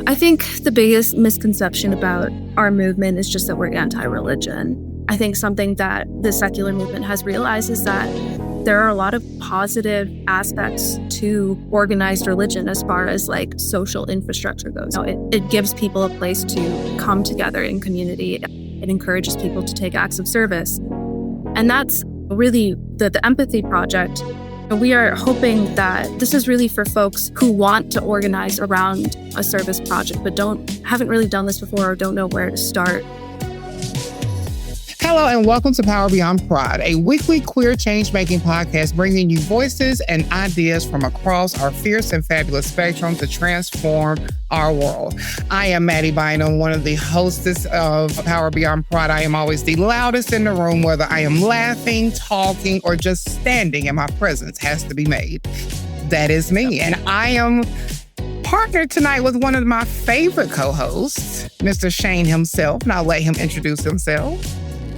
I think the biggest misconception about our movement is just that we're anti-religion. I think something that the secular movement has realized is that there are a lot of positive aspects to organized religion as far as like social infrastructure goes. It gives people a place to come together in community. It encourages people to take acts of service. And that's really the Empathy Project. We are hoping that this is really for folks who want to organize around a service project, but haven't really done this before or don't know where to start. Hello and welcome to Power Beyond Pride, a weekly queer change-making podcast bringing you voices and ideas from across our fierce and fabulous spectrum to transform our world. I am Mattie, Byer, one of the hostess of Power Beyond Pride. I am always the loudest in the room, whether I am laughing, talking, or just standing, and my presence has to be made. That is me. And I am partnered tonight with one of my favorite co-hosts, Mr. Shane himself, and I'll let him introduce himself.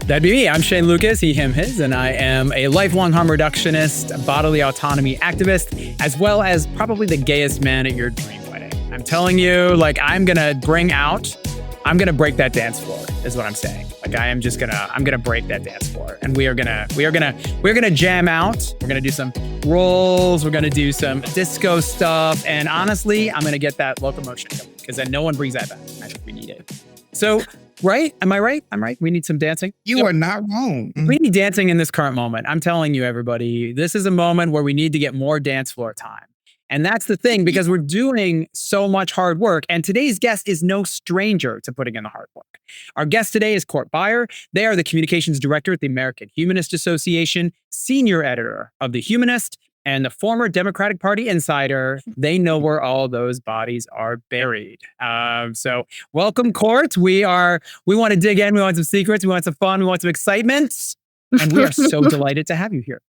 That'd be me. I'm Shane Lucas, he, him, his, and I am a lifelong harm reductionist, bodily autonomy activist, as well as probably the gayest man at your dream wedding. I'm telling you, I'm gonna break that dance floor, is what I'm saying. I'm gonna break that dance floor, and we're gonna jam out. We're gonna do some rolls. We're gonna do some disco stuff, and honestly, I'm gonna get that locomotion going because then no one brings that back. I think we need it. So. Right? Am I right? I'm right. We need some dancing. You are not wrong. We need dancing in this current moment. I'm telling you, everybody, this is a moment where we need to get more dance floor time. And that's the thing, because we're doing so much hard work. And today's guest is no stranger to putting in the hard work. Our guest today is Byer. They are the communications director at the American Humanist Association, senior editor of The Humanist, and the former Democratic Party insider. They know where all those bodies are buried. So welcome, Court. We want to dig in. We want some secrets. We want some fun. We want some excitement. And we are so delighted to have you here.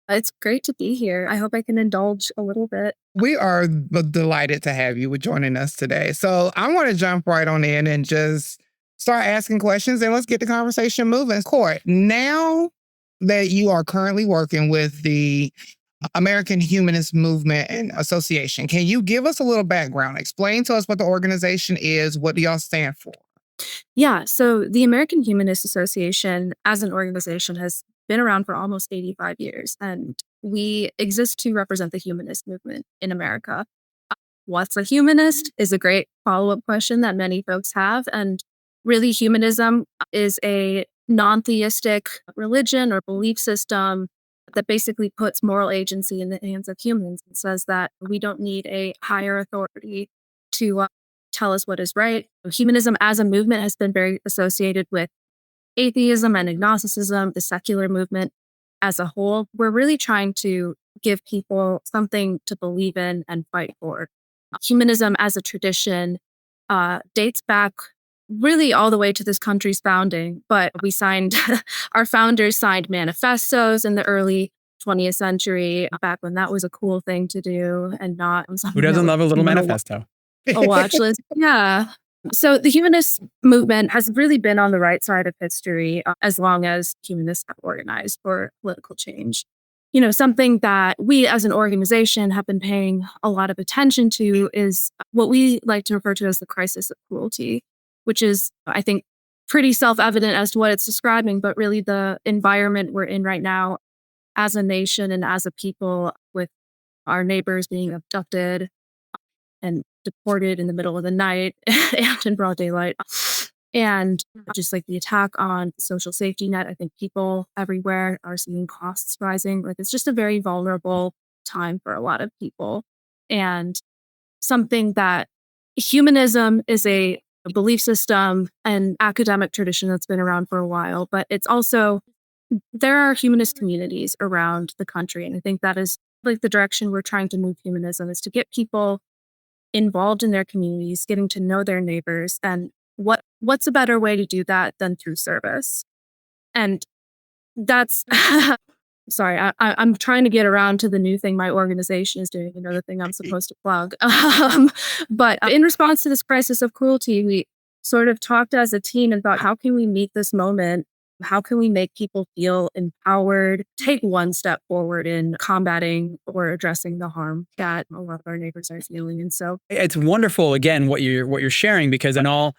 It's great to be here. I hope I can indulge a little bit. We are delighted to have you joining us today. So I want to jump right on in and just start asking questions, and let's get the conversation moving. Court, now that you are currently working with the American Humanist Movement and Association, can you give us a little background? Explain to us what the organization is. What do y'all stand for? Yeah, so the American Humanist Association as an organization has been around for almost 85 years, and we exist to represent the humanist movement in America. What's a humanist is a great follow-up question that many folks have, and really humanism is a non-theistic religion or belief system that basically puts moral agency in the hands of humans and says that we don't need a higher authority to tell us what is right. Humanism as a movement has been very associated with atheism and agnosticism, the secular movement as a whole. We're really trying to give people something to believe in and fight for. Humanism as a tradition dates back really all the way to this country's founding, but our founders signed manifestos in the early 20th century, back when that was a cool thing to do and not something. Who doesn't love a little manifesto? A watch list. Yeah. So the humanist movement has really been on the right side of history as long as humanists have organized for political change. Something that we as an organization have been paying a lot of attention to is what we like to refer to as the crisis of cruelty, which is, I think, pretty self-evident as to what it's describing, but really the environment we're in right now as a nation and as a people, with our neighbors being abducted and deported in the middle of the night and in broad daylight. And just like the attack on the social safety net, I think people everywhere are seeing costs rising. It's just a very vulnerable time for a lot of people. And something that humanism is a belief system and academic tradition that's been around for a while, but it's also, there are humanist communities around the country. And I think that is the direction we're trying to move humanism, is to get people involved in their communities, getting to know their neighbors. And what's a better way to do that than through service? And that's, sorry, I'm trying to get around to the new thing my organization is doing, the thing I'm supposed to plug. But in response to this crisis of cruelty, we sort of talked as a team and thought, how can we meet this moment How can we make people feel empowered, take one step forward in combating or addressing the harm that a lot of our neighbors are feeling? And so, It's wonderful, again, what you're sharing, because in all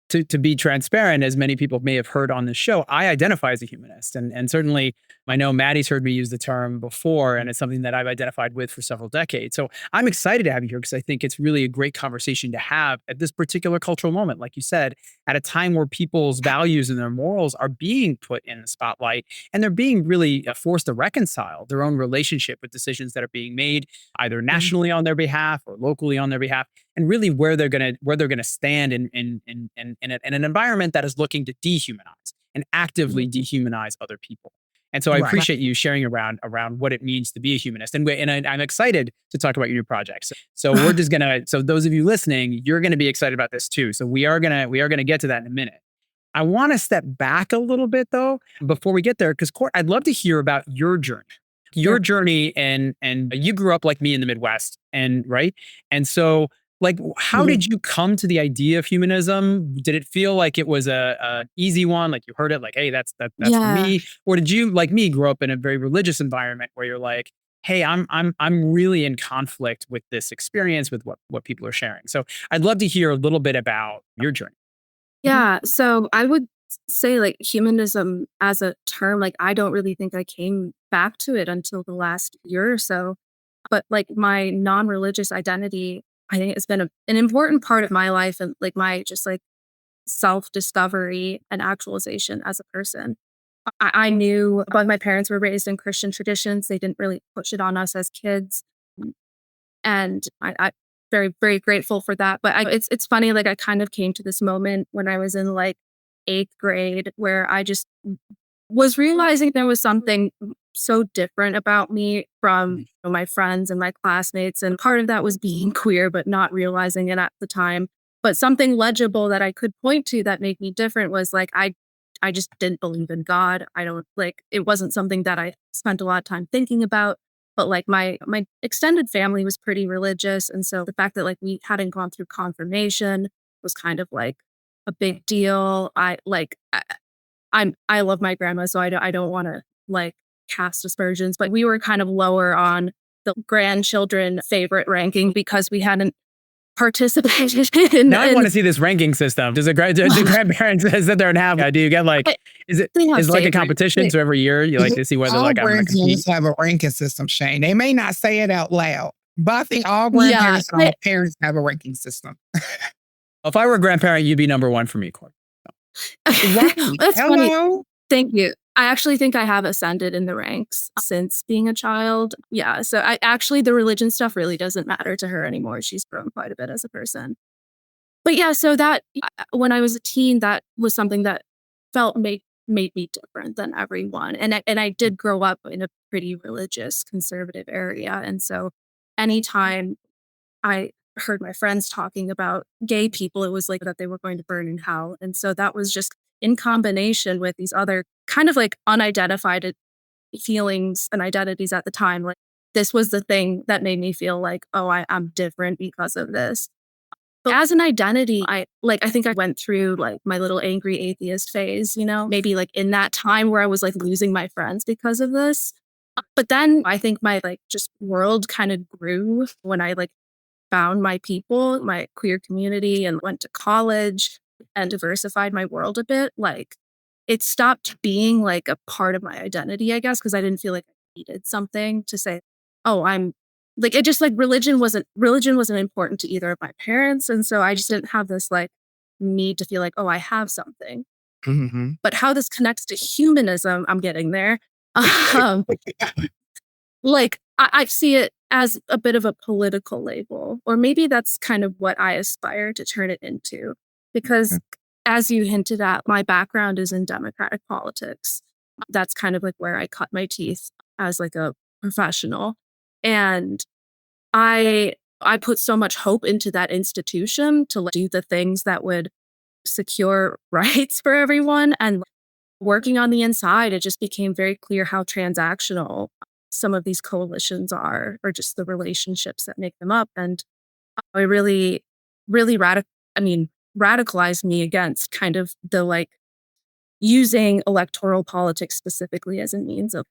to be transparent, as many people may have heard on this show, I identify as a humanist. And certainly I know Maddie's heard me use the term before, and it's something that I've identified with for several decades. So I'm excited to have you here because I think it's really a great conversation to have at this particular cultural moment, like you said, at a time where people's values and their morals are being put in the spotlight, and they're being really forced to reconcile their own relationship with decisions that are being made either nationally on their behalf or locally on their behalf, and really where they're gonna stand in an environment that is looking to dehumanize and actively dehumanize other people. And so I Right. appreciate you sharing around what it means to be a humanist. I'm excited to talk about your new projects. So we're just gonna. So those of you listening, you're gonna be excited about this too. So we are gonna get to that in a minute. I want to step back a little bit though before we get there, because Court, I'd love to hear about your journey. Your Sure. journey, and you grew up like me in the Midwest, and right, and so like, how Mhm. did you come to the idea of humanism? Did it feel like it was a easy one, like you heard it, like, hey, that's for yeah. me, or did you, like me, grow up in a very religious environment where you're like, hey, I'm really in conflict with this experience, with what people are sharing? So I'd love to hear a little bit about your journey. Yeah. So I would say like humanism as a term, like I don't really think I came back to it until the last year or so. But like my non-religious identity, I think it's been an important part of my life and like my just like self-discovery and actualization as a person. I knew but my parents were raised in Christian traditions. They didn't really push it on us as kids. And I very, very grateful for that. But it's funny, like I kind of came to this moment when I was in like eighth grade where I just was realizing there was something so different about me from my friends and my classmates. And part of that was being queer, but not realizing it at the time. But something legible that I could point to that made me different was like I just didn't believe in God. I don't like it wasn't something that I spent a lot of time thinking about. But like my extended family was pretty religious. And so the fact that like we hadn't gone through confirmation was kind of like a big deal. I love my grandma, so I don't wanna, like, cast aspersions, but we were kind of lower on the grandchildren favorite ranking because we hadn't participated in Now I want to see this ranking system. Do grandparents sit there and have? Do you get like? I Is it they have is it like a favorites. competition? So every year you like to see whether All like I'm gonna compete. grandparents have a ranking system, Shane. They may not say it out loud, but I think all Yeah, grandparents and all parents have a ranking system. If I were a grandparent, you'd be number one for me, Court. Right. that's funny. Hello. Thank you. I actually think I have ascended in the ranks since being a child. Yeah, so I actually the religion stuff really doesn't matter to her anymore. She's grown quite a bit as a person. But yeah, so that when I was a teen, that was something that felt made me different than everyone. And I did grow up in a pretty religious conservative area. And so anytime I heard my friends talking about gay people, it was like that they were going to burn in hell. And so that was just in combination with these other kind of like unidentified feelings and identities at the time. Like this was the thing that made me feel like, oh, I'm different because of this. But as an identity, I think I went through like my little angry atheist phase, maybe like in that time where I was like losing my friends because of this. But then I think my like just world kind of grew when I like found my people, my queer community, and went to college and diversified my world a bit. Like it stopped being like a part of my identity, I guess, because I didn't feel like I needed something to say, oh, I'm like it just like religion wasn't important to either of my parents. And so I just didn't have this like need to feel like, oh, I have something. Mhm. But how this connects to humanism, I'm getting there. Um, like, I see it as a bit of a political label, or maybe that's kind of what I aspire to turn it into. Because as you hinted at, my background is in democratic politics. That's kind of like where I cut my teeth as like a professional. And I put so much hope into that institution to like, do the things that would secure rights for everyone. And working on the inside, it just became very clear how transactional some of these coalitions are, or just the relationships that make them up. And it really I mean, radicalized me against kind of the like using electoral politics specifically as a means of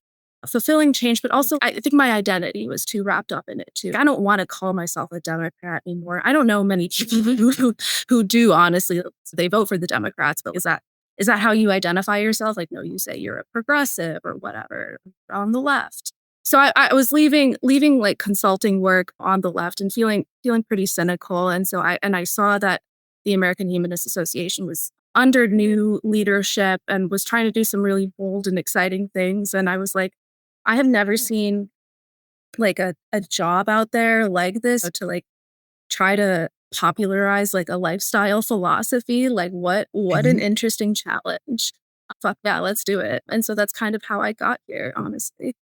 fulfilling change. But also, I think my identity was too wrapped up in it too. I don't want to call myself a Democrat anymore. I don't know many people who do, honestly. They vote for the Democrats, but is that how you identify yourself? Like, no, you say you're a progressive or whatever on the left. So I was leaving like consulting work on the left and feeling pretty cynical. And so I saw that the American Humanist Association was under new leadership and was trying to do some really bold and exciting things. And I was like, I have never seen like a job out there like this to like try to popularize like a lifestyle philosophy. Like what an interesting challenge. Fuck yeah, let's do it. And so that's kind of how I got here, honestly.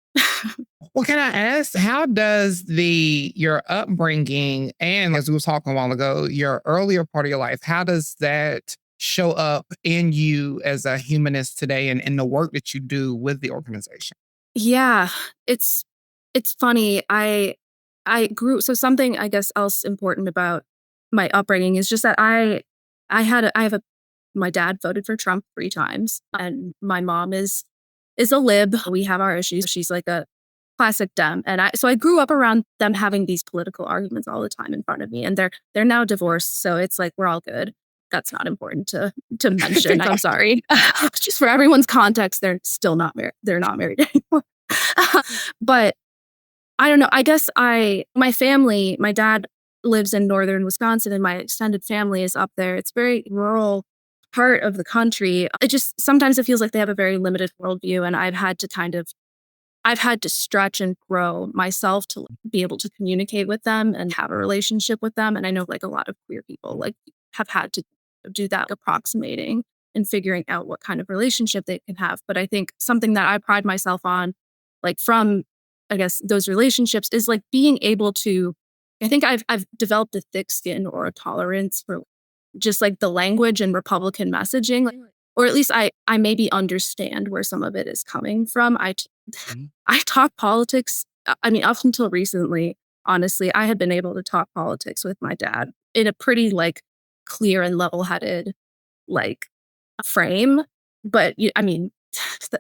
Well, can I ask, how does your upbringing and, as we were talking a while ago, your earlier part of your life, how does that show up in you as a humanist today and in the work that you do with the organization? Yeah, it's funny. I grew, so something I guess else important about my upbringing is just that my dad voted for Trump 3 times, and my mom is a lib. We have our issues. She's like a classic Dem. And so I grew up around them having these political arguments all the time in front of me. And they're now divorced. So it's like, we're all good. That's not important to mention. I'm sorry. Just for everyone's context, they're still not married. They're not married anymore. But I don't know. I guess my family, my dad lives in northern Wisconsin and my extended family is up there. It's very rural part of the country. Sometimes it feels like they have a very limited worldview, and I've had to stretch and grow myself to be able to communicate with them and have a relationship with them. And I know like a lot of queer people like have had to do that, approximating and figuring out what kind of relationship they can have. But I think something that I pride myself on, like from, I guess, those relationships is like being able to, I think I've developed a thick skin or a tolerance for just like the language and Republican messaging, or at least I maybe understand where some of it is coming from. I talk politics. I mean, up until recently, honestly, I had been able to talk politics with my dad in a pretty like clear and level-headed like frame. But I mean,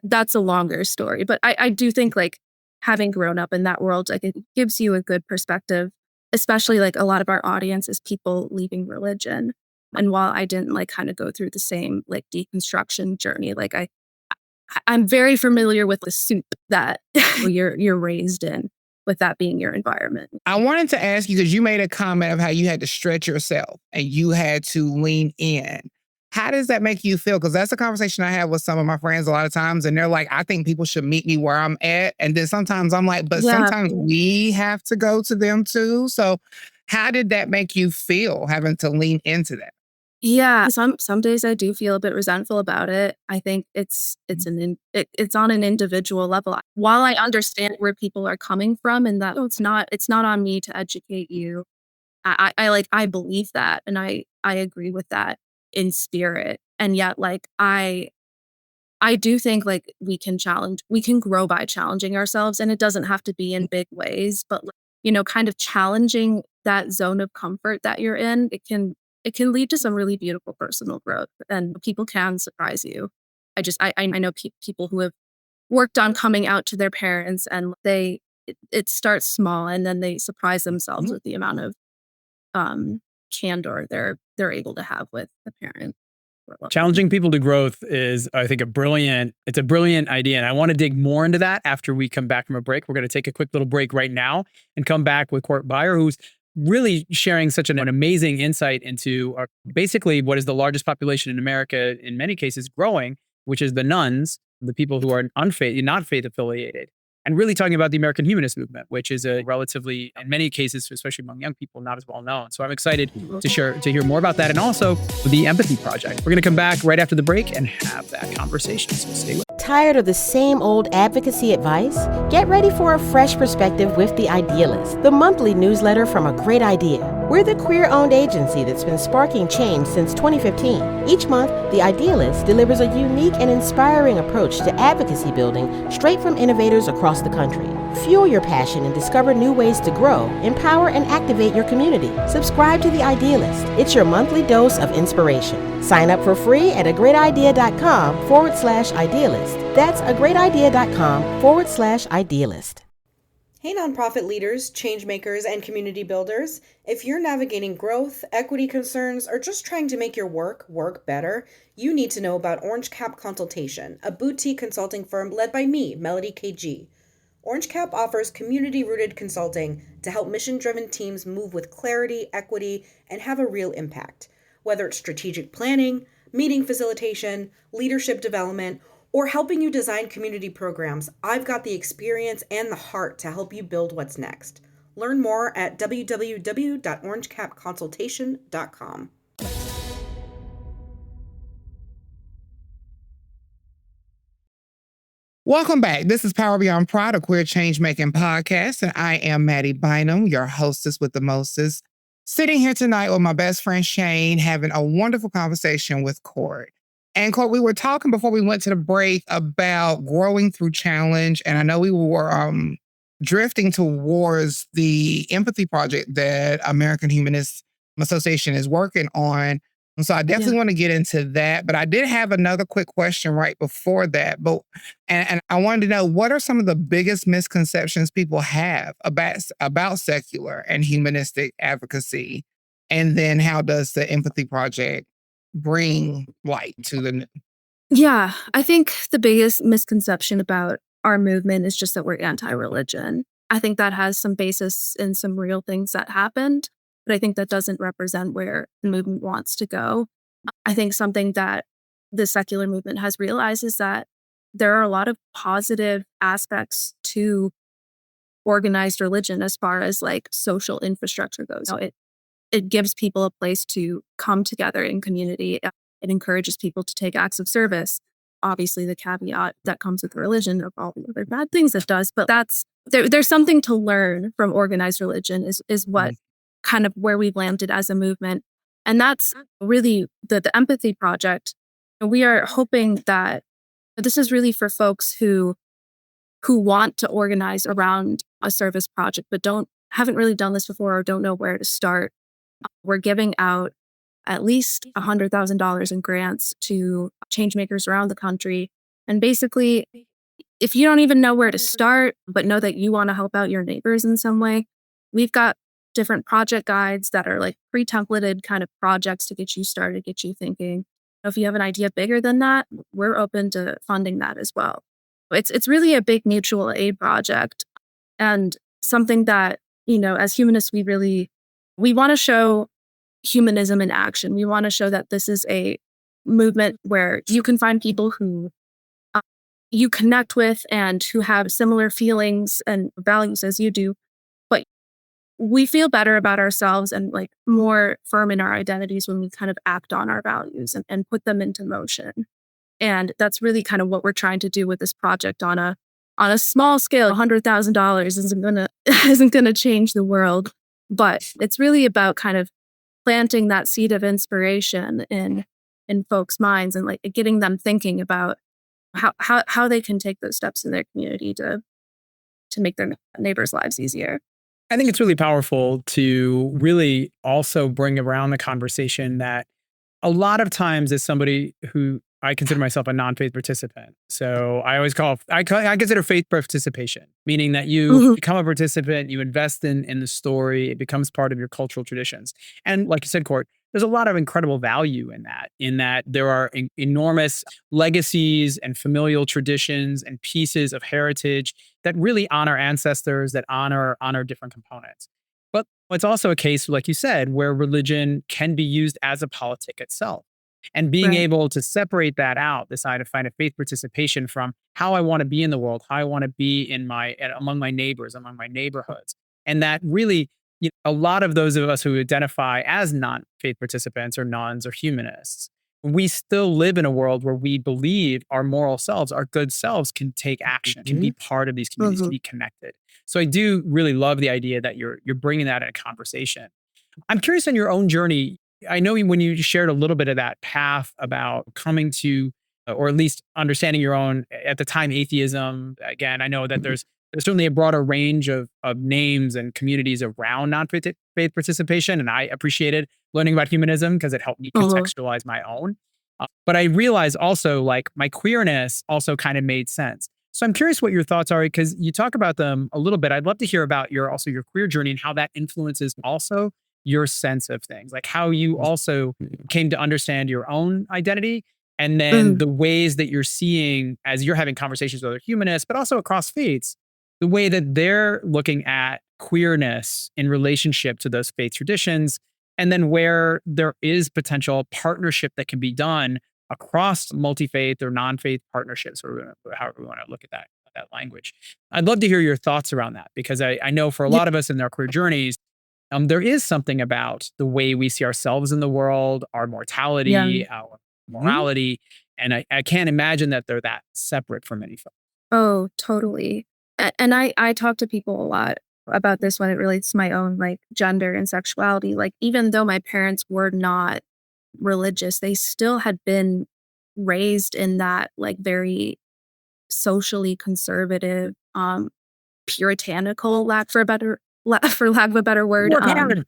that's a longer story. But I do think like having grown up in that world, like it gives you a good perspective, especially like a lot of our audience is people leaving religion. And while I didn't like kind of go through the same like deconstruction journey, like I'm very familiar with the soup that you're raised in, with that being your environment. I wanted to ask you, because you made a comment of how you had to stretch yourself and you had to lean in. How does that make you feel? Because that's a conversation I have with some of my friends a lot of times. And they're like, I think people should meet me where I'm at. And then sometimes I'm like, but sometimes we have to go to them too. So how did that make you feel, having to lean into that? Yeah, some days I do feel a bit resentful about it. I think it's on an individual level. While I understand where people are coming from and that it's not on me to educate you. I believe that, and I agree with that in spirit. And yet like I do think like we can grow by challenging ourselves, and it doesn't have to be in big ways, but like, kind of challenging that zone of comfort that you're in. It can lead to some really beautiful personal growth, and people can surprise you. I know people who have worked on coming out to their parents, and it starts small, and then they surprise themselves with the amount of candor they're able to have with the parent. Challenging people to growth is, I think, a brilliant idea. And I want to dig more into that after we come back from a break. We're going to take a quick little break right now and come back with Court Byer, who's really sharing such an amazing insight into basically what is the largest population in America, in many cases growing, which is the nuns, the people who are not faith affiliated, and really talking about the American Humanist movement, which is a relatively, in many cases, especially among young people, not as well known. So I'm excited to hear more about that, and also the Empathy Project. We're going to come back right after the break and have that conversation. So stay with us. Tired of the same old advocacy advice? Get ready for a fresh perspective with The Idealist, the monthly newsletter from A Great Idea. We're the queer-owned agency that's been sparking change since 2015. Each month, The Idealist delivers a unique and inspiring approach to advocacy building straight from innovators across the country. Fuel your passion and discover new ways to grow, empower, and activate your community. Subscribe to The Idealist. It's your monthly dose of inspiration. Sign up for free at agreatidea.com/idealist. That's agreatidea.com/idealist. Hey, nonprofit leaders, change makers, and community builders. If you're navigating growth, equity concerns, or just trying to make your work better, you need to know about Orange Cap Consultation, a boutique consulting firm led by me, Melody KG. Orange Cap offers community-rooted consulting to help mission-driven teams move with clarity, equity, and have a real impact. Whether it's strategic planning, meeting facilitation, leadership development, or helping you design community programs, I've got the experience and the heart to help you build what's next. Learn more at www.orangecapconsultation.com. Welcome back. This is Power Beyond Pride, a queer change-making podcast, and I am Mattie Bynum, your hostess with the mostest, sitting here tonight with my best friend Shane, having a wonderful conversation with Court. And Court, we were talking before we went to the break about growing through challenge, and I know we were drifting towards the empathy project that American Humanist Association is working on. And so I definitely want to get into that, but I did have another quick question right before that. And I wanted to know, what are some of the biggest misconceptions people have about secular and humanistic advocacy? And then how does the Empathy Project bring light to the... Yeah, I think the biggest misconception about our movement is just that we're anti-religion. I think that has some basis in some real things that happened, but I think that doesn't represent where the movement wants to go. I think something that the secular movement has realized is that there are a lot of positive aspects to organized religion as far as like social infrastructure goes. It gives people a place to come together in community. It encourages people to take acts of service. Obviously, the caveat that comes with religion of all the other bad things it does, but there's something to learn from organized religion is what kind of where we've landed as a movement. And that's really the Empathy Project. We are hoping that this is really for folks who want to organize around a service project, but haven't really done this before or don't know where to start. We're giving out at least $100,000 in grants to changemakers around the country. And basically, if you don't even know where to start, but know that you want to help out your neighbors in some way, we've got different project guides that are like pre-templated kind of projects to get you started, get you thinking. If you have an idea bigger than that, we're open to funding that as well. It's really a big mutual aid project, and something that, as humanists, we want to show humanism in action. We want to show that this is a movement where you can find people who you connect with and who have similar feelings and values as you do, but we feel better about ourselves and like more firm in our identities when we kind of act on our values and put them into motion. And that's really kind of what we're trying to do with this project on a small scale. $100,000 isn't gonna change the world, but it's really about kind of planting that seed of inspiration in folks' minds and like getting them thinking about how they can take those steps in their community to make their neighbors' lives easier. I think it's really powerful to really also bring around the conversation that a lot of times, as somebody who I consider myself a non-faith participant. So I consider faith participation, meaning that you become a participant, you invest in the story, it becomes part of your cultural traditions. And like you said, Court, there's a lot of incredible value in that there are enormous legacies and familial traditions and pieces of heritage that really honor ancestors, that honor different components. But it's also a case, like you said, where religion can be used as a politic itself. And being able to separate that out, decide to find a faith participation from how I want to be in the world, how I want to be among my neighbors, among my neighborhoods. And that really, a lot of those of us who identify as non-faith participants or nones or humanists, we still live in a world where we believe our moral selves, our good selves can take action, can be part of these communities, can be connected. So I do really love the idea that you're bringing that in a conversation. I'm curious on your own journey. I know when you shared a little bit of that path about coming to, or at least understanding your own, at the time, atheism. Again, I know that there's certainly a broader range of names and communities around non-faith participation. And I appreciated learning about humanism because it helped me Uh-huh. contextualize my own. But I realized also like my queerness also kind of made sense. So I'm curious what your thoughts are because you talk about them a little bit. I'd love to hear about your queer journey and how that influences also your sense of things, like how you also came to understand your own identity and then Mm, the ways that you're seeing as you're having conversations with other humanists, but also across faiths, the way that they're looking at queerness in relationship to those faith traditions, and then where there is potential partnership that can be done across multi-faith or non-faith partnerships, or however we want to look at that language. I'd love to hear your thoughts around that because I know for a yeah, lot of us in our queer journeys, there is something about the way we see ourselves in the world, our yeah. mortality, our morality, and I can't imagine that they're that separate from many folks. Oh, totally. And I talk to people a lot about this when it relates to my own like gender and sexuality. Like even though my parents were not religious, they still had been raised in that like very socially conservative, puritanical, for lack of a better word. Work hard.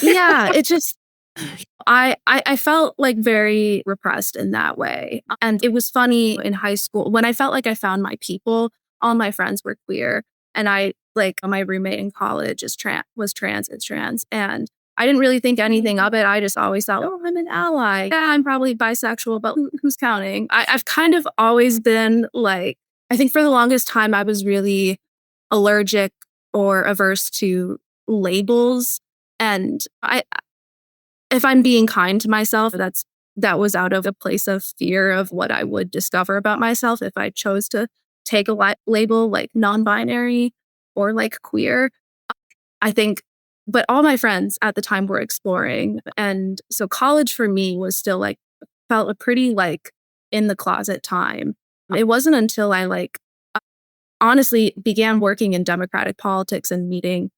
Yeah, it just I felt like very repressed in that way. And it was funny in high school when I felt like I found my people, all my friends were queer. And I like my roommate in college is trans. And I didn't really think anything of it. I just always thought, oh, I'm an ally. Yeah, I'm probably bisexual, but who's counting? I've kind of always been like, I think for the longest time, I was really allergic or averse to labels. And if I'm being kind to myself, that was out of a place of fear of what I would discover about myself if I chose to take a label like non-binary or like queer. I think, but all my friends at the time were exploring. And so college for me was still like, felt a pretty like in the closet time. It wasn't until I like honestly began working in democratic politics and meeting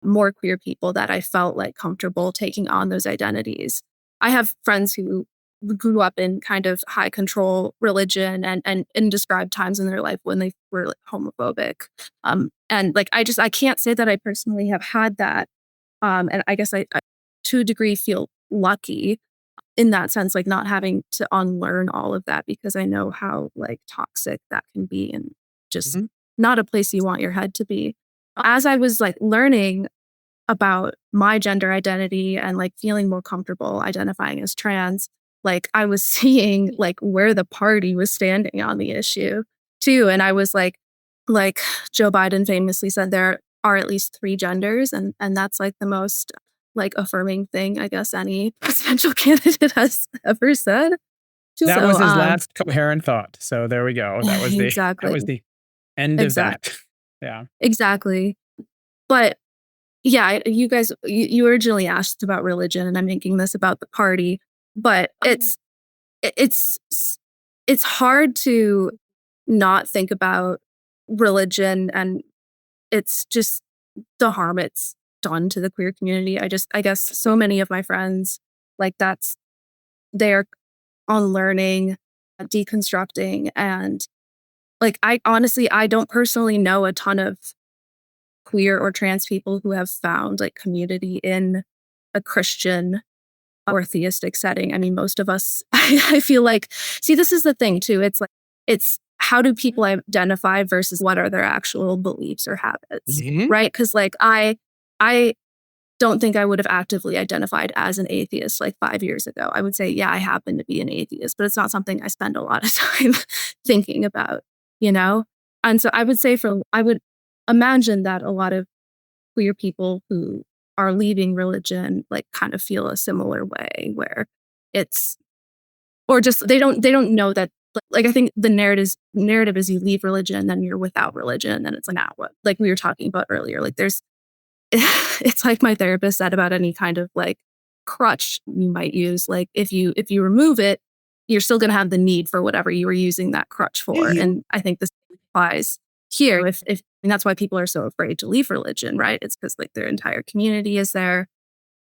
more queer people that I felt like comfortable taking on those identities. I have friends who grew up in kind of high control religion and described times in their life when they were like homophobic. And like I can't say that I personally have had that. And I guess I to a degree feel lucky in that sense, like not having to unlearn all of that because I know how like toxic that can be and just Mhm. not a place you want your head to be. As I was like learning about my gender identity and like feeling more comfortable identifying as trans, like I was seeing like where the party was standing on the issue too. And I was like Joe Biden famously said, there are at least three genders, and that's like the most like affirming thing I guess any presidential candidate has ever said. That So was his last coherent thought. So there we go. That was exactly. the end of Exact that. Yeah. exactly. But yeah, you guys, you originally asked about religion, and I'm making this about the party, but it's it's hard to not think about religion, and it's just the harm it's done to the queer community. I guess so many of my friends, like they're unlearning, deconstructing, and like I honestly I don't personally know a ton of queer or trans people who have found like community in a Christian or theistic setting. I mean, most of us, I feel like, see, this is the thing too. It's like, it's how do people identify versus what are their actual beliefs or habits, Mhm. right? Because like I don't think I would have actively identified as an atheist like 5 years ago. I would say, yeah, I happen to be an atheist, but it's not something I spend a lot of time thinking about, you know? And so I would say I would imagine that a lot of queer people who are leaving religion like kind of feel a similar way where it's or just they don't know that like I think the narrative is you leave religion then you're without religion and then it's like now what like we were talking about earlier like there's it's like my therapist said about any kind of like crutch you might use like if you remove it you're still going to have the need for whatever you were using that crutch for and I think this applies here if and that's why people are so afraid to leave religion right it's because like their entire community is there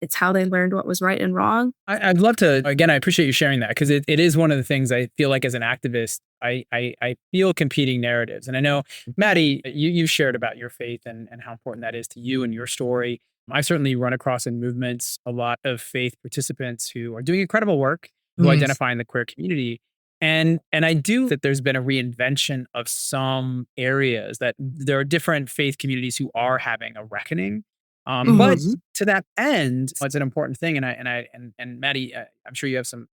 It's how they learned what was right and wrong. I'd love to, again, I appreciate you sharing that because it is one of the things I feel like as an activist, I feel competing narratives. And I know, Mattie, you shared about your faith and how important that is to you and your story. I've certainly run across in movements a lot of faith participants who are doing incredible work, who identify in the queer community. And I do that there's been a reinvention of some areas that there are different faith communities who are having a reckoning. But to that end, it's an important thing. And Mattie, I'm sure you have some,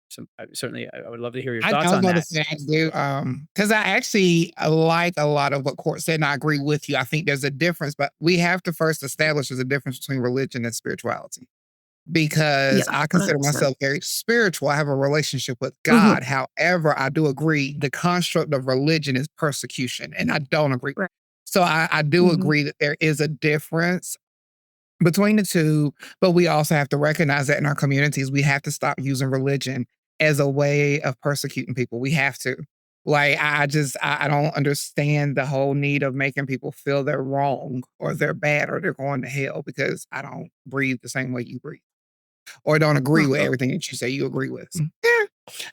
certainly I would love to hear your I thoughts was on going to that. say I do, because I actually like a lot of what Court said, and I agree with you. I think there's a difference, but we have to first establish there's a difference between religion and spirituality. Because Yeah, I consider 100%. myself very spiritual. I have a relationship with Mhm. God. However, I do agree the construct of religion is persecution, and I don't agree. Right. So I do Mhm. agree that there is a difference between the two, but we also have to recognize that in our communities, we have to stop using religion as a way of persecuting people. We have to. Like, I don't understand the whole need of making people feel they're wrong or they're bad or they're going to hell because I don't breathe the same way you breathe or don't agree with Mhm. everything that you say you agree with. Yeah,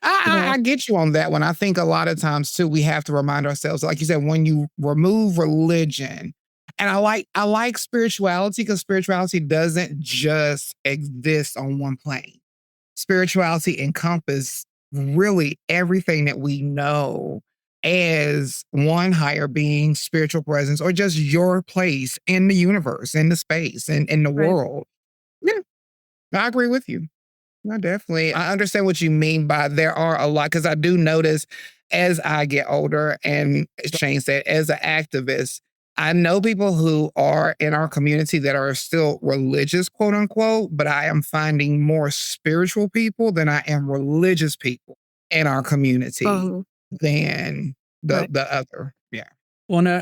Yeah. I get you on that one. I think a lot of times too, we have to remind ourselves, like you said, when you remove religion, and I like spirituality because spirituality doesn't just exist on one plane. Spirituality encompasses really everything that we know as one higher being, spiritual presence, or just your place in the universe, in the space, in the Right. world. Yeah, I agree with you. No, definitely. I understand what you mean by there are a lot because I do notice as I get older, and as Shane said, as an activist, I know people who are in our community that are still religious, quote unquote, but I am finding more spiritual people than I am religious people in our community Mhm. than the Right. the other. Yeah. Well, no,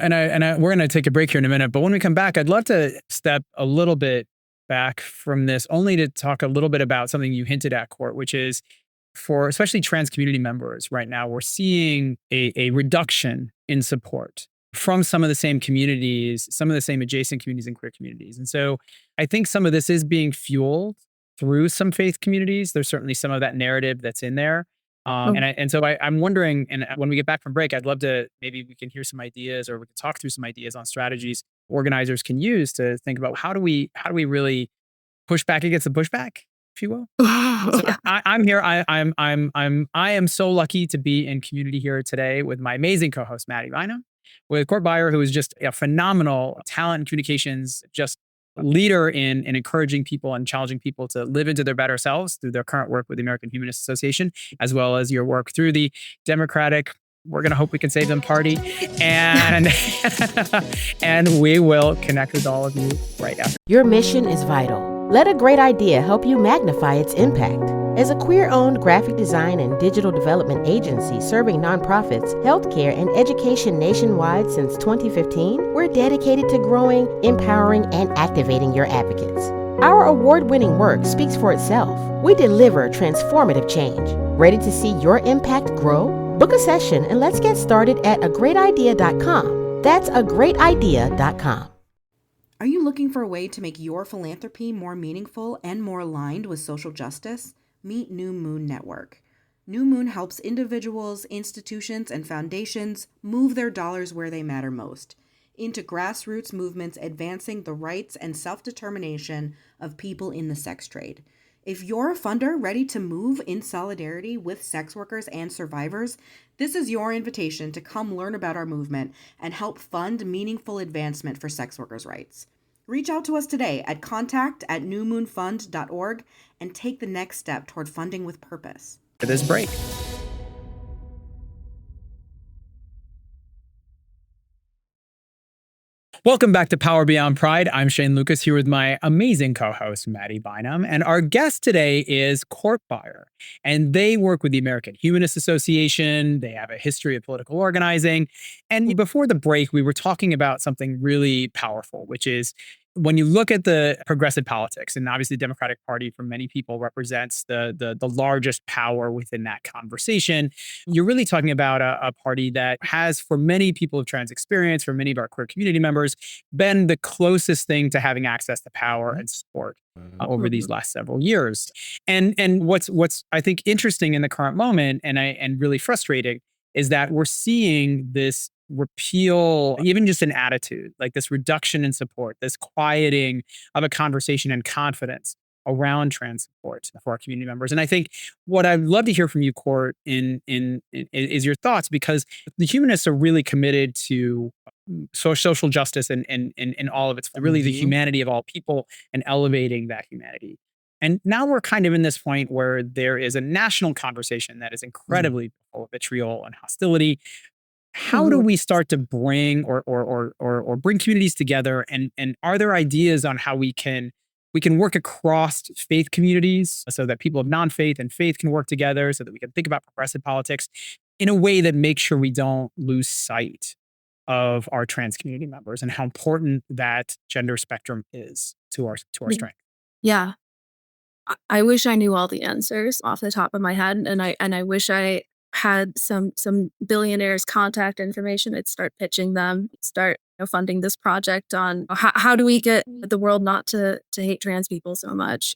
we're going to take a break here in a minute, but when we come back, I'd love to step a little bit back from this, only to talk a little bit about something you hinted at, Court, which is for especially trans community members right now, we're seeing a reduction in support from some of the same communities, some of the same adjacent communities and queer communities. And so I think some of this is being fueled through some faith communities. There's certainly some of that narrative that's in there. Mhm. I'm wondering, and when we get back from break, I'd love to, maybe we can hear some ideas or we can talk through some ideas on strategies organizers can use to think about how do we really push back against the pushback, if you will. So Yeah. I'm here. I am so lucky to be in community here today with my amazing co-host Mattie Bynum, with Court Byer, who is just a phenomenal talent and communications just leader in encouraging people and challenging people to live into their better selves through their current work with the American Humanist Association, as well as your work through the Democratic, we're going to hope we can save them party. And and we will connect with all of you right after. Your mission is vital. Let a great idea help you magnify its impact. As a queer-owned graphic design and digital development agency serving nonprofits, healthcare, and education nationwide since 2015, we're dedicated to growing, empowering, and activating your advocates. Our award-winning work speaks for itself. We deliver transformative change. Ready to see your impact grow? Book a session and let's get started at agreatidea.com. That's agreatidea.com. Are you looking for a way to make your philanthropy more meaningful and more aligned with social justice? Meet New Moon Network. New Moon helps individuals, institutions, and foundations move their dollars where they matter most, into grassroots movements advancing the rights and self-determination of people in the sex trade. If you're a funder ready to move in solidarity with sex workers and survivors, this is your invitation to come learn about our movement and help fund meaningful advancement for sex workers' rights. Reach out to us today at contact@newmoonfund.org and take the next step toward funding with purpose. This break. Welcome back to Power Beyond Pride. I'm Shane Lucas here with my amazing co-host, Mattie Bynum. And our guest today is Court Byer. And they work with the American Humanist Association. They have a history of political organizing. And before the break, we were talking about something really powerful, which is when you look at the progressive politics, and obviously the Democratic Party for many people represents the largest power within that conversation, you're really talking about a party that has, for many people of trans experience, for many of our queer community members, been the closest thing to having access to power and support. over these last several years. And what's I think interesting in the current moment and really frustrating is that we're seeing this repeal, even just an attitude, like this reduction in support, this quieting of a conversation and confidence around trans support for our community members. And I think what I'd love to hear from you, Court, is your thoughts, because the humanists are really committed to social justice and all of its, really the humanity of all people and elevating that humanity. And now we're kind of in this point where there is a national conversation that is incredibly full of vitriol and hostility. How do we start to bring or bring communities together? And are there ideas on how we can work across faith communities so that people of non-faith and faith can work together, so that we can think about progressive politics in a way that makes sure we don't lose sight of our trans community members and how important that gender spectrum is to our strength? Yeah. I wish I knew all the answers off the top of my head, and I wish I had some billionaires' contact information. I'd start pitching them, start funding this project on how do we get the world not to hate trans people so much.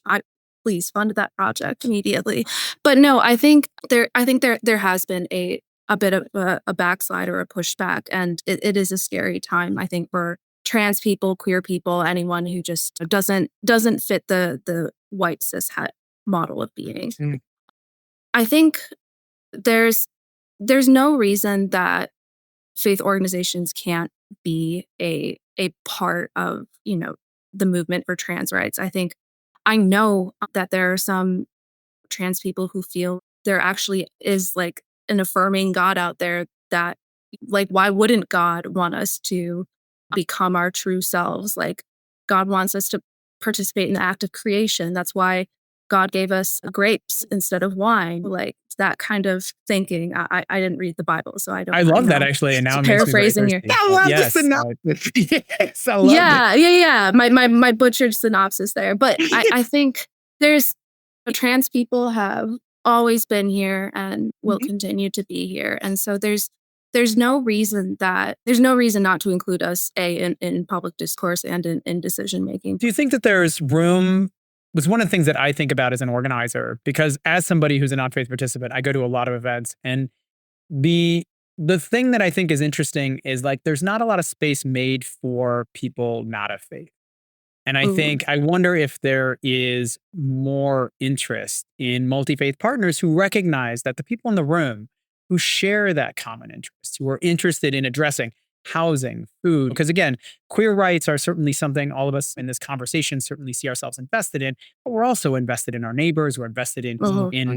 Please fund that project immediately. But no, I think there has been a bit of a backslide or a pushback, and it is a scary time, I think, for trans people, queer people, anyone who just doesn't fit the white cis het model of being. I think there's no reason that faith organizations can't be a part of the movement for trans rights. I know that there are some trans people who feel there actually is like an affirming God out there, that like, why wouldn't God want us to become our true selves? Like, God wants us to participate in the act of creation. That's why God gave us grapes instead of wine. Like, that kind of thinking. I didn't read the Bible, so I don't. I love that, actually, and now it makes me very paraphrasing your. thirsty. I love Yes. the synopsis. Yes, I love it. Yeah. My butchered synopsis there, but I think trans people have always been here and will continue to be here, and so there's no reason not to include us in public discourse and in decision making. Do you think that there's room? Was one of the things that I think about as an organizer, because as somebody who's a non-faith participant, I go to a lot of events, and the thing that I think is interesting is, like, there's not a lot of space made for people not of faith. And I wonder if there is more interest in multi-faith partners who recognize that the people in the room who share that common interest, who are interested in addressing housing, food, because again, queer rights are certainly something all of us in this conversation certainly see ourselves invested in, but we're also invested in our neighbors. We're invested in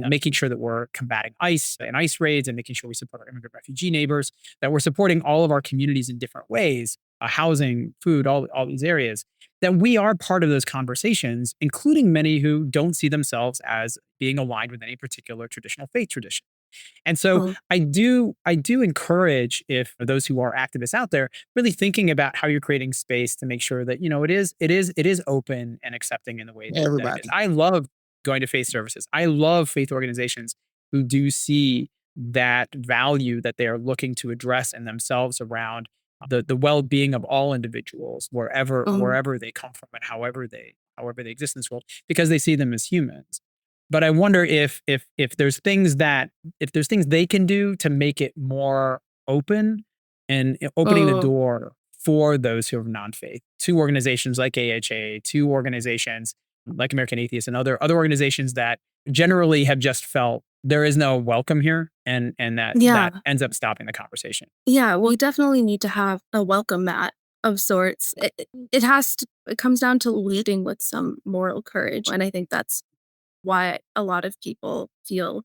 making sure that we're combating ICE and ICE raids, and making sure we support our immigrant refugee neighbors, that we're supporting all of our communities in different ways, housing, food, all these areas, that we are part of those conversations, including many who don't see themselves as being aligned with any particular traditional faith tradition. And so I do encourage, if for those who are activists out there, really thinking about how you're creating space to make sure that, it is open and accepting in the way that it is. I love going to faith services. I love faith organizations who do see that value that they are looking to address in themselves around the well-being of all individuals, wherever they come from and however they exist in this world, because they see them as humans. But I wonder if there's things they can do to make it more open, and opening the door for those who are non-faith, to organizations like AHA, to organizations like American Atheists, and other organizations that generally have just felt there is no welcome here, and that ends up stopping the conversation. Yeah, well, we definitely need to have a welcome mat of sorts. It comes down to leading with some moral courage, and I think that's why a lot of people feel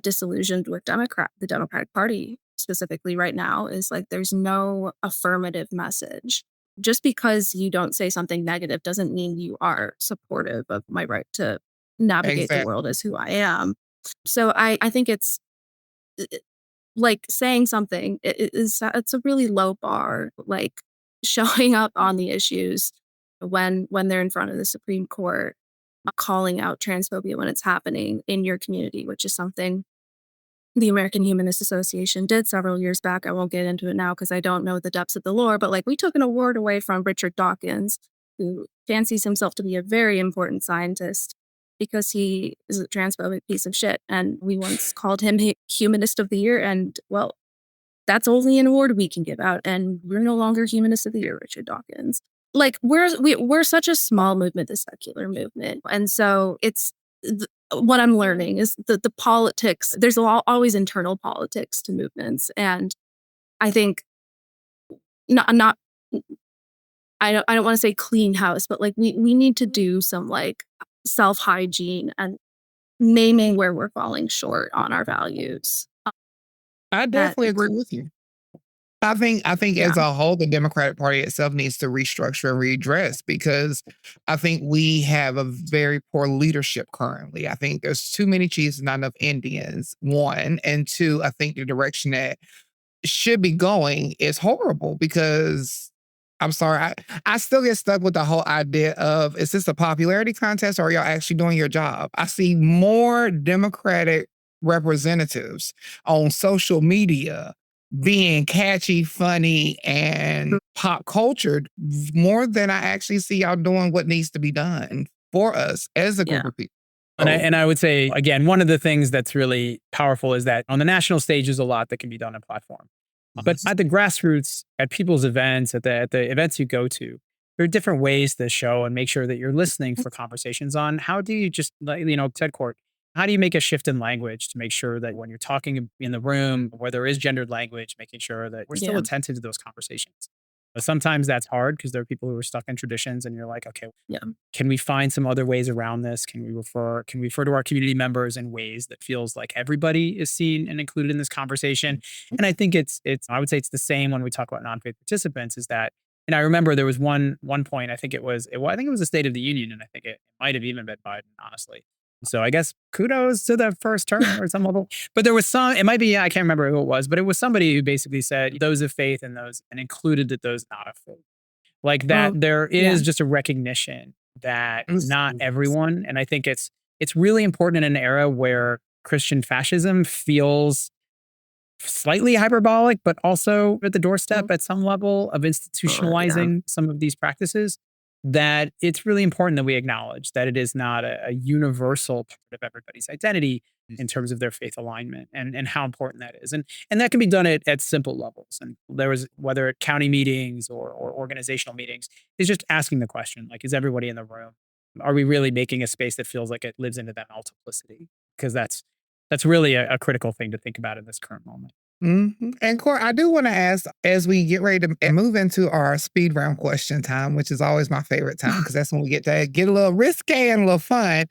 disillusioned with the Democratic Party specifically right now, is like there's no affirmative message. Just because you don't say something negative doesn't mean you are supportive of my right to navigate the world as who I am. So I think it's like saying something, it's a really low bar, like showing up on the issues when they're in front of the Supreme Court, calling out transphobia when it's happening in your community, which is something the American Humanist Association did several years back. I won't get into it now because I don't know the depths of the lore, but like we took an award away from Richard Dawkins who fancies himself to be a very important scientist because he is a transphobic piece of shit. And we once called him Humanist of the Year. And well, that's only an award we can give out. And we're no longer Humanist of the Year, Richard Dawkins. Like we're such a small movement, the secular movement. And so it's what I'm learning is the politics. There's always internal politics to movements. And I think not I don't want to say clean house, but like we need to do some like self-hygiene and naming where we're falling short on our values. I definitely agree with you. I think Yeah. as a whole, the Democratic Party itself needs to restructure and redress because I think we have a very poor leadership currently. I think there's too many chiefs, not enough Indians, one. And two, I think the direction that should be going is horrible because I'm sorry, I still get stuck with the whole idea of, is this a popularity contest or are y'all actually doing your job? I see more Democratic representatives on social media being catchy, funny, and pop cultured more than I actually see y'all doing what needs to be done for us as a group of people. And I would say, again, one of the things that's really powerful is that on the national stage, there's a lot that can be done on platform. But at the grassroots, at people's events, at the events you go to, there are different ways to show and make sure that you're listening for conversations on how do you just, TED Court, how do you make a shift in language to make sure that when you're talking in the room, where there is gendered language, making sure that we're still attentive to those conversations. But sometimes that's hard because there are people who are stuck in traditions and you're like, okay, can we find some other ways around this? Can we refer to our community members in ways that feels like everybody is seen and included in this conversation? And I think I would say it's the same when we talk about non-faith participants is that, and I remember there was one point, I think it was the State of the Union, and I think it might have even been Biden, honestly. So I guess kudos to the first term or some level. But there was it might be, I can't remember who it was, but it was somebody who basically said those of faith and included that those not of faith. Like that there is just a recognition that not everyone, and I think it's really important in an era where Christian fascism feels slightly hyperbolic, but also at the doorstep at some level of institutionalizing some of these practices, that it's really important that we acknowledge that it is not a universal part of everybody's identity in terms of their faith alignment and how important that is. And that can be done at simple levels. And there was, whether at county meetings or organizational meetings, is just asking the question, like, is everybody in the room? Are we really making a space that feels like it lives into that multiplicity? Because that's really a critical thing to think about in this current moment. Mm-hmm. And Court, I do want to ask, as we get ready to move into our speed round question time, which is always my favorite time because that's when we get to get a little risque and a little fun.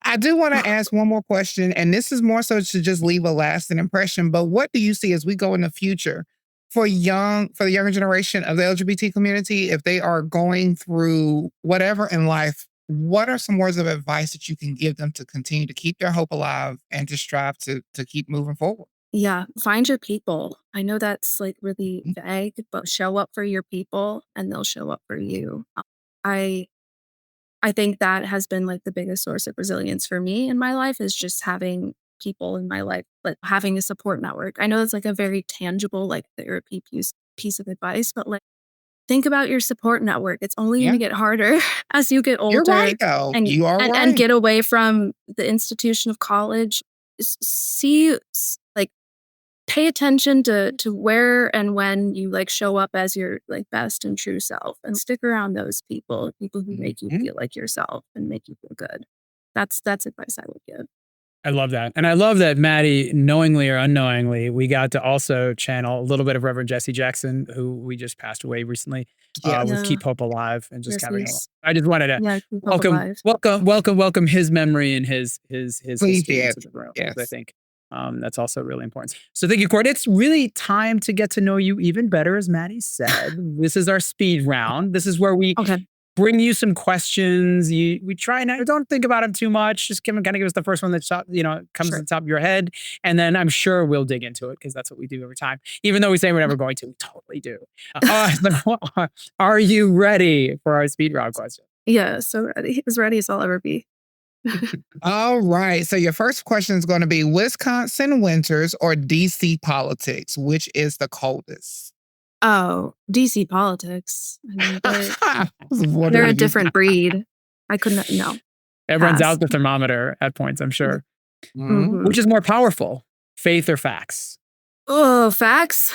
I do want to ask one more question, and this is more so to just leave a lasting impression. But what do you see as we go in the future for the younger generation of the LGBT community, if they are going through whatever in life? What are some words of advice that you can give them to continue to keep their hope alive and to strive to keep moving forward? Yeah, find your people. I know that's like really vague, but show up for your people and they'll show up for you. I think that has been like the biggest source of resilience for me in my life is just having people in my life, like having a support network. I know it's like a very tangible, like therapy piece of advice, but like think about your support network. It's only going to get harder as you get older. You're right, though. You are right. And get away from the institution of college. See, like, pay attention to where and when you like show up as your like best and true self, and stick around those people who make you feel like yourself and make you feel good. That's advice I would give. I love that. And I love that, Mattie, knowingly or unknowingly, we got to also channel a little bit of Reverend Jesse Jackson, who we just passed away recently, with Keep Hope Alive. And just kind of, I just wanted to welcome his memory and his history into the room. I think that's also really important. So thank you, Court. It's really time to get to know you even better, as Mattie said. This is our speed round. This is where we bring you some questions. We try and don't think about them too much. Just kind of give us the first one that comes to the top of your head, and then I'm sure we'll dig into it because that's what we do every time. Even though we say we're never going to, we totally do. Are you ready for our speed round question? Yeah, so ready. As ready as I'll ever be. All right. So your first question is going to be Wisconsin winters or DC politics. Which is the coldest? Oh, DC politics. I mean, I was they're wondering a if you- different breed. I couldn't, no. Everyone's Pass. out the thermometer at points, I'm sure. Mhm. Which is more powerful, faith or facts? Oh, facts.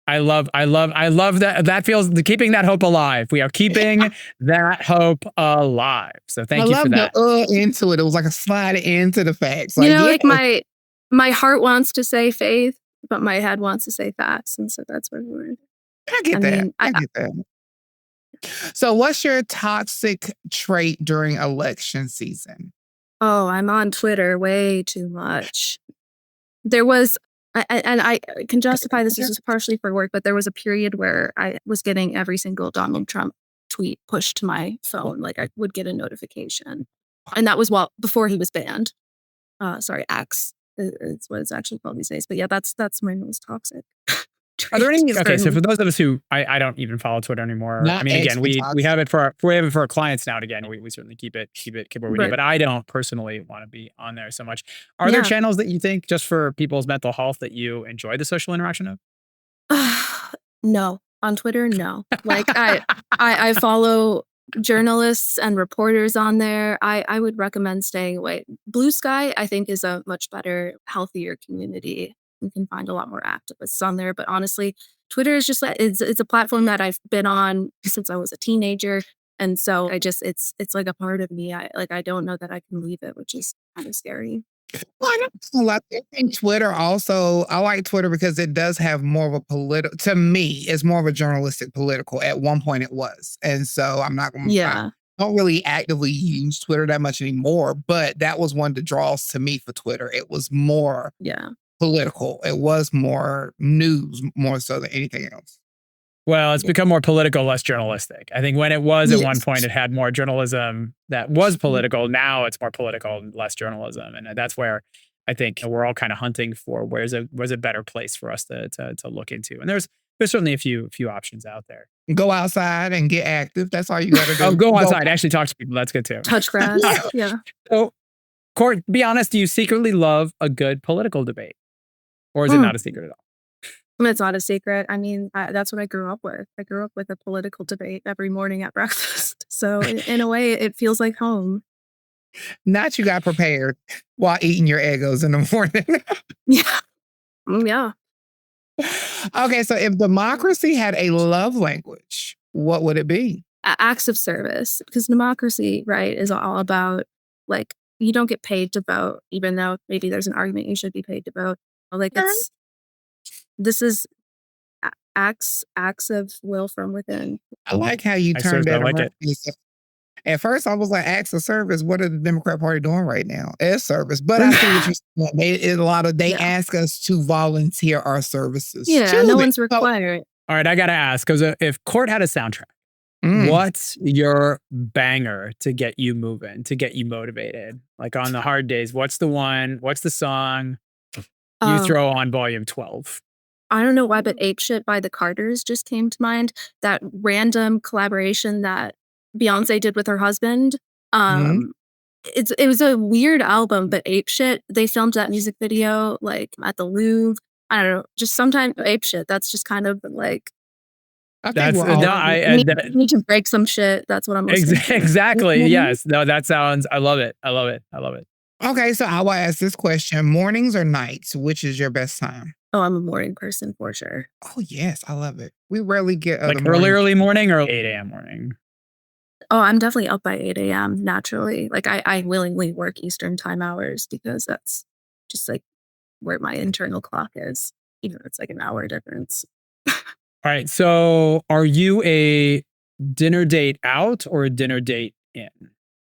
I love that. That feels keeping that hope alive. We are keeping that hope alive. So thank I you for love that. the into it. It was like a slide into the facts. You Like, know, yeah, like my heart wants to say faith, but my head wants to say facts. And so that's what we're I get I that. mean, I get that. So, what's your toxic trait during election season? oh, I'm on Twitter way too much. There was, and I can justify this is just partially for work, but there was a period where I was getting every single Donald Trump tweet pushed to my phone. Like I would get a notification. And that was before he was banned. Sorry, X is what it's actually called these days. But yeah, that's my most toxic. Are there any? Okay, so certainly. for those of us who I don't even follow Twitter anymore. Not I mean, again, we toxic. have it for our clients now and again. We certainly keep it where we need. Right. But I don't personally want to be on there so much. Are there Yeah. channels that you think just for people's mental health that you enjoy the social interaction of? No, on Twitter, no. Like I follow journalists and reporters on there. I would recommend staying away. Blue Sky, I think, is a much better, healthier community. You can find a lot more activists on there. But honestly, Twitter is just like it's a platform that I've been on since I was a teenager. And so it's like a part of me. I don't know that I can leave it, which is kind of scary. Well, I don't know. I think Twitter also, I like Twitter because it does have more of a political, to me, it's more of a journalistic political. At one point it was. And so I'm not going to, Yeah. don't really actively use Twitter that much anymore, but that was one of the draws to me for Twitter. It was more Yeah. political. It was more news, more so than anything else. Well, it's become more political, less journalistic. I think when it was at one Yes. point, it had more journalism that was political. Now it's more political and less journalism, and that's where I think we're all kind of hunting for where's a better place for us to look into. And there's certainly a few options out there. Go outside and get active. That's all you got to do. Oh, go outside, actually talk to people. That's good too. Touch grass. Yeah. So, Court, be honest. Do you secretly love a good political debate, or is it not a secret at all? It's not a secret. I mean, that's what I grew up with. I grew up with a political debate every morning at breakfast. So in a way, it feels like home. Not you got prepared while eating your Eggos in the morning. Yeah. Yeah. Okay, so if democracy had a love language, what would it be? Acts of service, because democracy, right, is all about like you don't get paid to vote, even though maybe there's an argument you should be paid to vote. Like this is acts of will from within. I like how you I turned that certainly like around. At first, I was like, acts of service. What are the Democrat Party doing right now? It's service. But I see what you're saying. They ask us to volunteer our services. Yeah, no one's required. All right, I got to ask, because if Court had a soundtrack, what's your banger to get you moving, to get you motivated? Like on the hard days, what's the song you throw on volume 12? I don't know why, but Ape Shit by the Carters just came to mind. That random collaboration that Beyonce did with her husband. It was a weird album, but Ape Shit, they filmed that music video like at the Louvre. I don't know, just sometimes Ape Shit. That's just kind of like I need to break some shit. That's what I'm listening to. Exactly. Yes. No, that sounds. I love it. Okay, so I will ask this question: mornings or nights? Which is your best time? Oh, I'm a morning person for sure. Oh yes, I love it. We rarely get like early morning or 8 a.m. morning. Oh, I'm definitely up by 8 a.m. naturally. Like I willingly work Eastern time hours because that's just like where my internal clock is. Even though it's like an hour difference. All right. So are you a dinner date out or a dinner date in?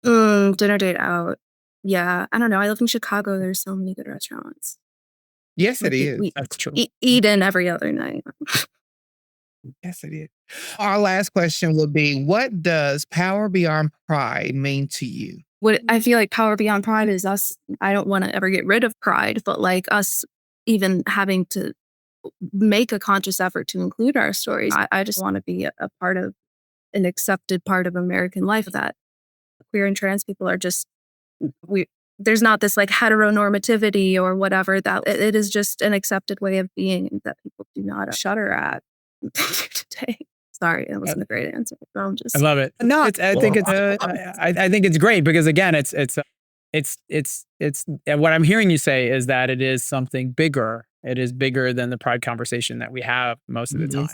Dinner date out. Yeah. I don't know. I live in Chicago. There's so many good restaurants. Yes, it is. That's true. Eat in every other night. Yes, it is. Our last question would be, what does power beyond pride mean to you? What I feel like power beyond pride is us. I don't want to ever get rid of pride, but like us even having to make a conscious effort to include our stories. I just want to be a part of an accepted part of American life that queer and trans people are just, there's not this like heteronormativity or whatever, that it is just an accepted way of being that people do not shudder at. today. Sorry, that wasn't a great answer. I love it. No, I think it's great because again, it's what I'm hearing you say is that it is something bigger. It is bigger than the pride conversation that we have most of the time.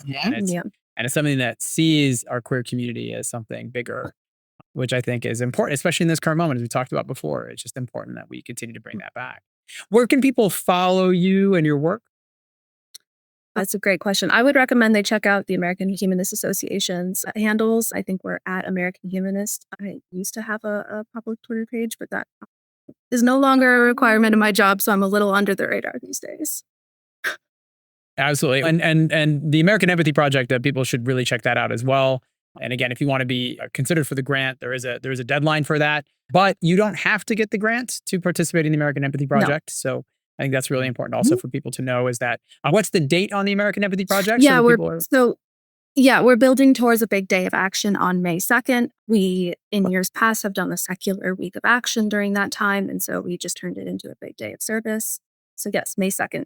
And it's something that sees our queer community as something bigger, which I think is important, especially in this current moment, as we talked about before. It's just important that we continue to bring that back. Where can people follow you and your work? That's a great question. I would recommend they check out the American Humanist Association's handles. I think we're at American Humanist. I used to have a public Twitter page, but that is no longer a requirement of my job, so I'm a little under the radar these days. Absolutely. And the American Empathy Project, people should really check that out as well. And again, if you want to be considered for the grant, there is a deadline for that, but you don't have to get the grant to participate in the American Empathy Project. No. So I think that's really important also for people to know is that what's the date on the American Empathy Project? Yeah, we're building towards a big day of action on May 2nd. We, in years past, have done a secular week of action during that time. And so we just turned it into a big day of service. So yes, May 2nd.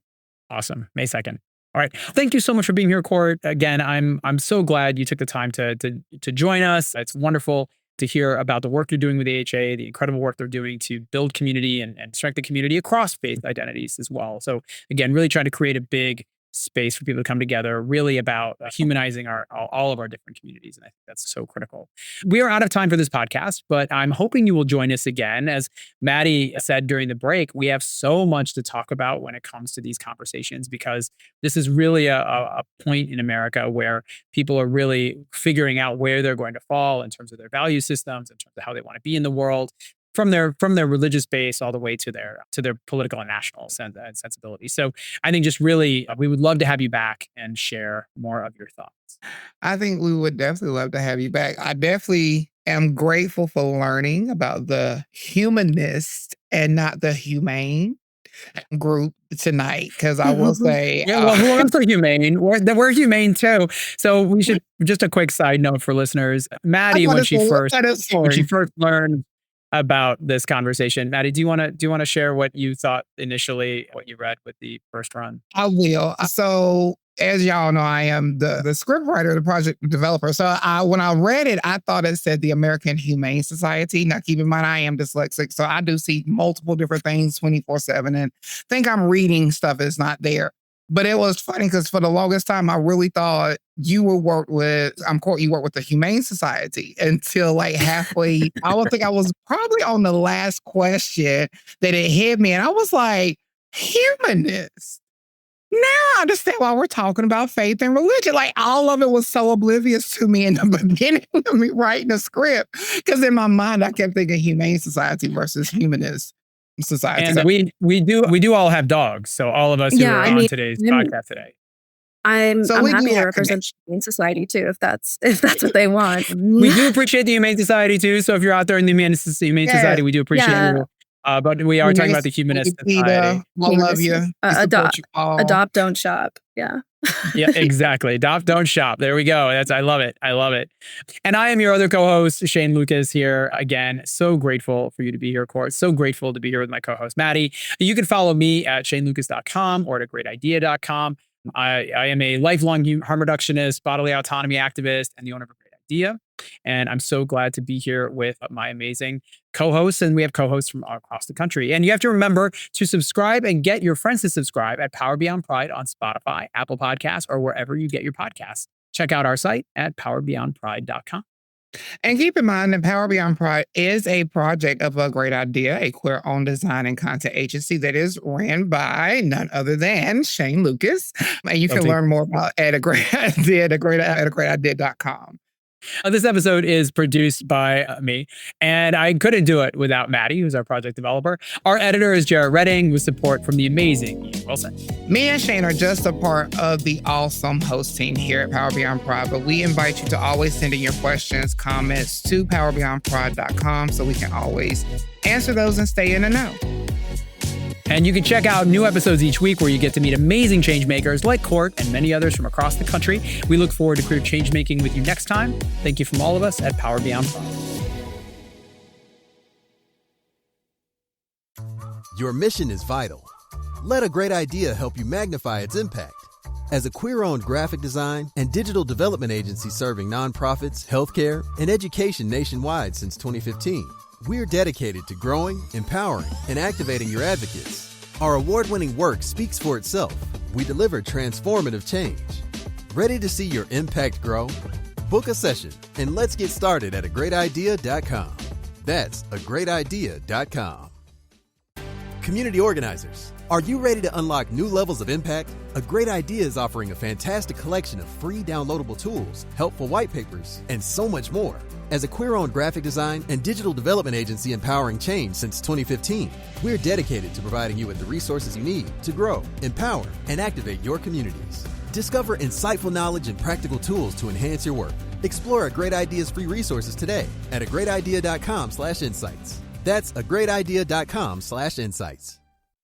Awesome. May 2nd. All right. Thank you so much for being here, Court. Again, I'm so glad you took the time to join us. It's wonderful to hear about the work you're doing with AHA, the incredible work they're doing to build community and strengthen community across faith identities as well. So again, really trying to create a big space for people to come together, really about humanizing all of our different communities. And I think that's so critical. We are out of time for this podcast, but I'm hoping you will join us again. As Mattie said during the break, we have so much to talk about when it comes to these conversations, because this is really a point in America where people are really figuring out where they're going to fall in terms of their value systems, in terms of how they want to be in the world, from their religious base all the way to their political and national sensibility. So I think just really, we would love to have you back and share more of your thoughts. I think we would definitely love to have you back. I definitely am grateful for learning about the humanist and not the humane group tonight, because I will say, we're also humane. We're humane too. So we should, just a quick side note for listeners. Mattie, when she first learned about this conversation, Mattie, do you want to share what you thought initially, what you read with the first run? I will. So as y'all know, I am the script writer, the project developer. So when I read it, I thought it said the American Humane Society. Now, keep in mind, I am dyslexic, so I do see multiple different things 24/7 and think I'm reading stuff that's not there. But it was funny because for the longest time, I really thought you would work with, you work with the Humane Society until like halfway. I would think I was probably on the last question that it hit me. And I was like, humanist. Now I understand why we're talking about faith and religion. Like all of it was so oblivious to me in the beginning of me writing the script. Because in my mind, I kept thinking Humane Society versus Humanist Society. And we do all have dogs. So all of us who are on today's podcast today. I'm happy to represent the Humane Society too, if that's what they want. We do appreciate the Humane Society too. So if you're out there in the Humane Society, we do appreciate you. But we are talking about the Humanist Society. I love you. Adopt, don't shop. Yeah. Yeah, exactly. Adopt, don't shop. There we go. I love it. I love it. And I am your other co-host, Shane Lucas, here again. So grateful for you to be here, Court. So grateful to be here with my co-host, Mattie. You can follow me at shanelucas.com or at greatidea.com. I am a lifelong harm reductionist, bodily autonomy activist, and the owner of a great idea. And I'm so glad to be here with my amazing co-hosts. And we have co-hosts from across the country. And you have to remember to subscribe and get your friends to subscribe at Power Beyond Pride on Spotify, Apple Podcasts, or wherever you get your podcasts. Check out our site at powerbeyondpride.com. And keep in mind that Power Beyond Pride is a project of A Great Idea, a queer-owned design and content agency that is ran by none other than Shane Lucas. And you can learn more about at A Great Idea at greatidea.com. This episode is produced by me, and I couldn't do it without Mattie, who's our project developer. Our editor is Jarrett Redding, with support from the amazing Ian Wilson. Me and Shane are just a part of the awesome host team here at Power Beyond Pride, but we invite you to always send in your questions, comments to powerbeyondpride.com so we can always answer those and stay in the know. And you can check out new episodes each week where you get to meet amazing change makers like Court and many others from across the country. We look forward to queer change making with you next time. Thank you from all of us at Power Beyond Pride. Your mission is vital. Let A Great Idea help you magnify its impact. As a queer-owned graphic design and digital development agency serving nonprofits, healthcare, and education nationwide since 2015, we're dedicated to growing, empowering, and activating your advocates. Our award-winning work speaks for itself. We deliver transformative change. Ready to see your impact grow? Book a session and let's get started at agreatidea.com. That's agreatidea.com. Community organizers, are you ready to unlock new levels of impact? A Great Idea is offering a fantastic collection of free downloadable tools, helpful white papers, and so much more. As a queer-owned graphic design and digital development agency empowering change since 2015, we're dedicated to providing you with the resources you need to grow, empower, and activate your communities. Discover insightful knowledge and practical tools to enhance your work. Explore A Great Idea's free resources today at agreatidea.com/insights. That's agreatidea.com/insights.